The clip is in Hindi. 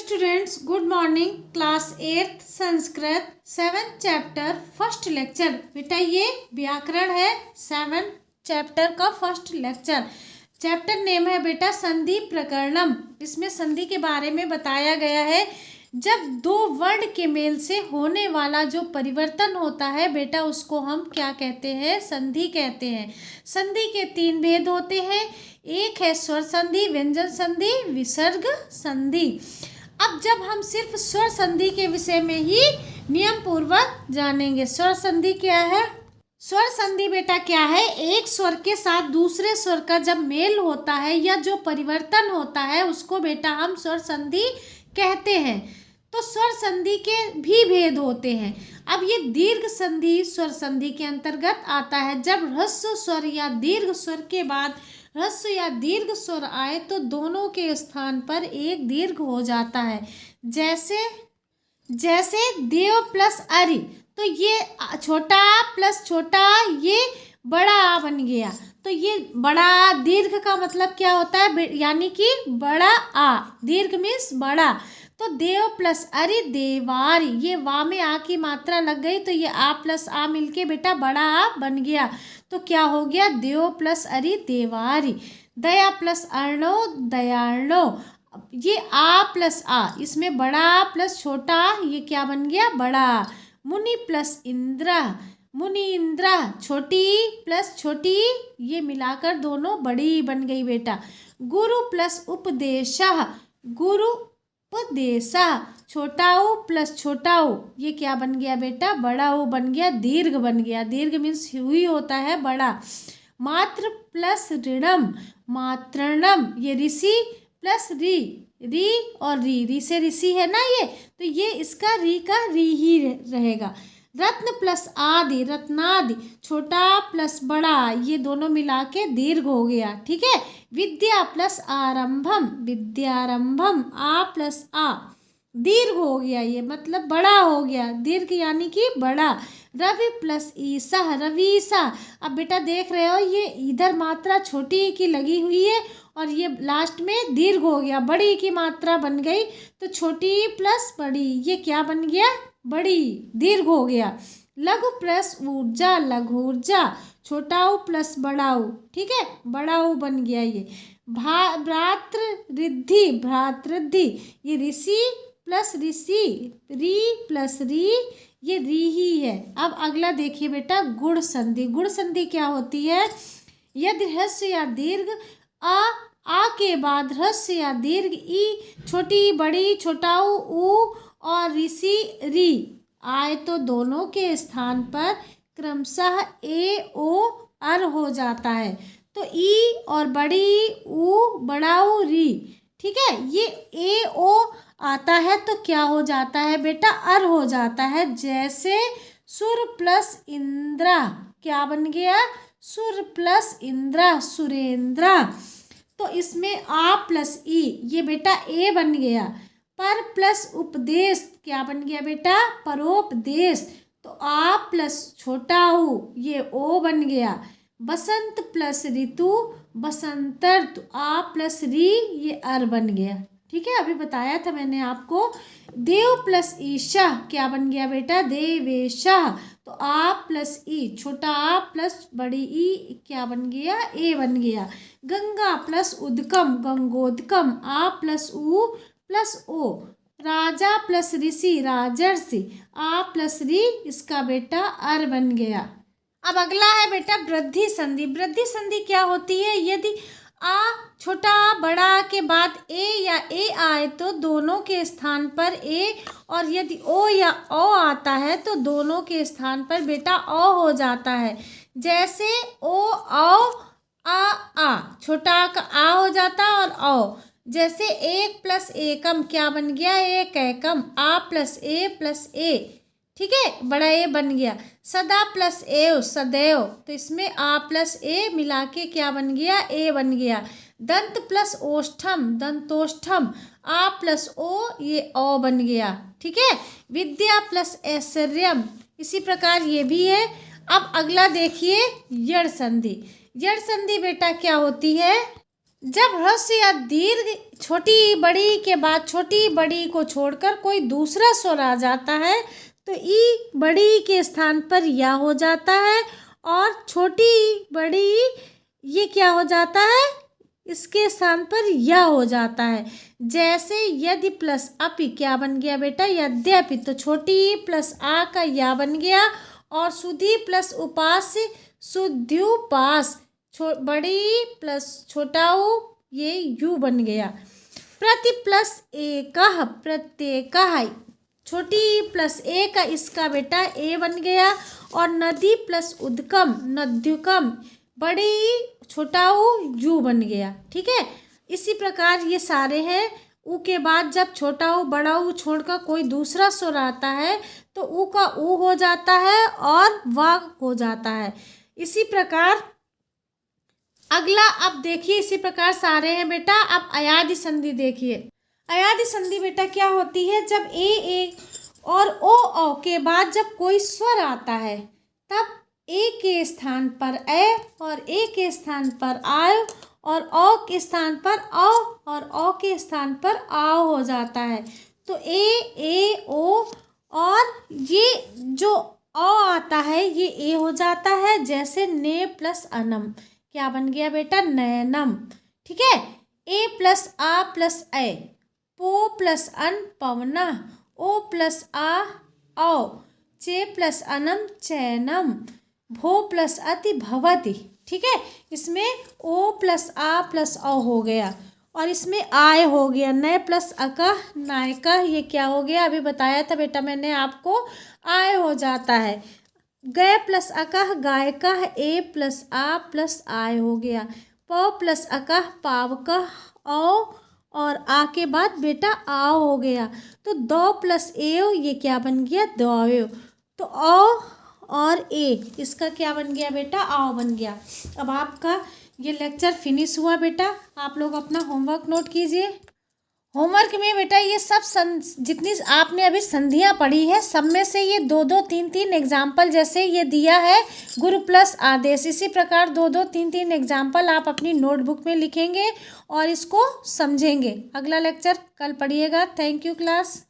Students, good morning. Class 8 Sanskrit 7 chapter first lecture. बेटा ये व्याकरण है 7 चैप्टर का फर्स्ट लेक्चर। चैप्टर नेम है बेटा संधि प्रकरणम। इसमें संधि के बारे में बताया गया है। जब दो वर्ण के मेल से होने वाला जो परिवर्तन होता है बेटा उसको हम क्या कहते हैं? संधि कहते हैं। संधि के 3 भेद होते हैं। एक है स्वर संधि, व्यंजन संधि, विसर्ग संधि। अब जब हम सिर्फ स्वर संधि के विषय में ही नियम पूर्वक जानेंगे। स्वर संधि क्या है? स्वर संधि बेटा क्या है? एक स्वर के साथ दूसरे स्वर का जब मेल होता है या जो परिवर्तन होता है उसको बेटा हम स्वर संधि कहते हैं। तो स्वर संधि के भी भेद होते हैं। अब ये दीर्घ संधि स्वर संधि के अंतर्गत आता है। जब ह्रस्व स्वर या दीर्घ स्वर के बाद ह्रस्व या दीर्घ स्वर आए तो दोनों के स्थान पर एक दीर्घ हो जाता है। जैसे देव प्लस अरि, तो ये छोटा प्लस छोटा ये बड़ा आ बन गया। तो ये बड़ा दीर्घ का मतलब क्या होता है? यानी कि बड़ा आ, दीर्घ मीन्स बड़ा। तो देव प्लस अरि देवारी, ये वा में आ की मात्रा लग गई तो ये आ प्लस आ मिलके बेटा बड़ा आ बन गया। तो क्या हो गया? देव प्लस अरि देवारी। दया प्लस अर्णो दयार्णो, ये आ प्लस आ, इसमें बड़ा आ प्लस छोटा आ, ये क्या बन गया? बड़ा आ। मुनि प्लस इंद्र, मुनि इंद्र, छोटी प्लस छोटी ये मिलाकर दोनों बड़ी बन गई बेटा। गुरु प्लस उपदेशः, गुरु उपदेशा, छोटा ऊ प्लस छोटा ऊ ये क्या बन गया बेटा? बड़ा ऊ बन गया, दीर्घ बन गया। दीर्घ मीन्स हुई होता है बड़ा। मात्र प्लस ऋणम, मातृणम, ये ऋषि प्लस री, री और री से ऋषि है ना ये, तो ये इसका री का री ही रहेगा। रत्न प्लस आदि रत्नादि, छोटा प्लस बड़ा ये दोनों मिला के दीर्घ हो गया। ठीक है। विद्या प्लस आरंभम, विद्यारंभम, आ प्लस आ दीर्घ हो गया, ये मतलब बड़ा हो गया, दीर्घ यानी कि बड़ा। रवि प्लस ईसा, रवीसा। अब बेटा देख रहे हो ये इधर मात्रा छोटी की लगी हुई है और ये लास्ट में दीर्घ हो गया, बड़ी की मात्रा बन गई तो छोटी प्लस बड़ी ये क्या बन गया? बड़ी, दीर्घ हो गया। लघु प्लस ऊर्जा, लघु ऊर्जा, छोटा ऊ प्लस बड़ा ऊ, ठीक है, बड़ा ऊ बन गया ये। भ्रातृ भ्रातृद्धि, ये ऋषि प्लस ऋषि, री प्लस री ये री ही है। अब अगला देखिए बेटा गुण संधि। गुण संधि क्या होती है? यदि ह्रस्व या दीर्घ आ के बाद ह्रस्व या दीर्घ ई, छोटी बड़ी, छोटा ऊ और ऋषि री आए तो दोनों के स्थान पर क्रमशः ए ओ अर हो जाता है। तो ई और बड़ी ऊ, बड़ा ऊ, री, ठीक है, ये ए ओ आता है तो क्या हो जाता है बेटा? अर हो जाता है। जैसे सुर प्लस इंद्रा, क्या बन गया? सुर प्लस इंद्रा, सुरेंद्रा। तो इसमें आ प्लस ई ये बेटा ए बन गया। पर प्लस उपदेश क्या बन गया बेटा? परोपदेश। तो आ प्लस छोटा ऊ ये ओ बन गया। बसंत प्लस ऋतु, बसंतर, तो आ प्लस री ये अर बन गया। ठीक है, अभी बताया था मैंने आपको। देव प्लस ईशा क्या बन गया बेटा? देवेशा। तो आ प्लस ई, छोटा आ प्लस बड़ी ई क्या बन गया? ए बन गया। गंगा प्लस उदकम, गंगोदकम, आ प्लस ऊ प्लस ओ। राजा प्लस ऋषि, राजर्षि, आ प्लस री इसका बेटा अर बन गया। अब अगला है बेटा वृद्धि संधि। वृद्धि संधि क्या होती है? यदि आ छोटा बड़ा के बाद ए या ए आए तो दोनों के स्थान पर ए, और यदि ओ या ओ आता है तो दोनों के स्थान पर बेटा ओ हो जाता है। जैसे ओ औ आ, छोटा का आ हो जाता और ओ। जैसे एक प्लस एकम क्या बन गया? एक एकम, आ प्लस ए, ठीक है, बड़ा ए बन गया। सदा प्लस एव, सदैव, तो इसमें आ प्लस ए मिला के क्या बन गया? ए बन गया। दंत प्लस ओष्ठम, दंतोष्ठम, आ प्लस ओ ये ओ बन गया। ठीक है। विद्या प्लस ऐश्वर्यम, इसी प्रकार ये भी है। अब अगला देखिए यड़ संधि। यड़ संधि बेटा क्या होती है? जब ह्रस्व या दीर्घ छोटी बड़ी के बाद छोटी बड़ी को छोड़कर कोई दूसरा स्वर आ जाता है तो ई बड़ी के स्थान पर या हो जाता है और छोटी बड़ी ये क्या हो जाता है, इसके स्थान पर या हो जाता है। जैसे यदि प्लस अपि क्या बन गया बेटा, यद्यपि, तो छोटी प्लस आ का या बन गया और सुधी प्लस उपास सुध्युपास, बड़ी प्लस छोटा ऊ ये यू बन गया। प्रति प्लस एकह प्रत्येकः, छोटी प्लस ए का इसका बेटा ए बन गया और नदी प्लस उद्गम नद्युकम, बड़ी छोटा ऊ यू बन गया। ठीक है, इसी प्रकार ये सारे हैं। ऊ के बाद जब छोटा ऊ बड़ा ऊ छोड़कर कोई दूसरा स्वर आता है तो ऊ का ऊ हो जाता है और वा हो जाता है। इसी प्रकार अगला अब देखिए, इसी प्रकार सारे हैं बेटा। अब अयादि संधि देखिए। अयादि संधि बेटा क्या होती है, जब ए और ओ के बाद जब कोई स्वर आता है तब ए के स्थान पर ए और ए के स्थान पर आय और ओ के स्थान पर औ और ओ के स्थान पर आओ हो जाता है। तो ए ओ और ये जो ओ आता है ये ए हो जाता है। जैसे ने प्लस अनम क्या बन गया बेटा, नयनम। ठीक है, ए प्लस आ प्लस ए, पो प्लस अन पवना, ओ प्लस आ औ, चे प्लस अनम चैनम, भो प्लस अति भवति। ठीक है, इसमें ओ प्लस आ प्लस औ हो गया और इसमें आय हो गया। नय प्लस अकह नायका, ये क्या हो गया, अभी बताया था बेटा मैंने आपको, आय हो जाता है। गय प्लस अकह गायकह, ए प्लस आ प्लस आय हो गया। प प्लस अकह पावकह, औ और आ के बाद बेटा आओ हो गया। तो दो प्लस एव ये क्या बन गया, दौव। तो औ और ए इसका क्या बन गया बेटा, आओ बन गया। अब आपका ये लेक्चर फिनिश हुआ बेटा। आप लोग अपना होमवर्क नोट कीजिए। होमवर्क में बेटा ये सब जितनी आपने अभी संधियाँ पढ़ी है सब में से ये दो दो तीन तीन एग्जाम्पल जैसे ये दिया है गुरु प्लस आदेश, इसी प्रकार दो दो तीन तीन एग्जाम्पल आप अपनी नोटबुक में लिखेंगे और इसको समझेंगे। अगला लेक्चर कल पढ़िएगा। Thank you class.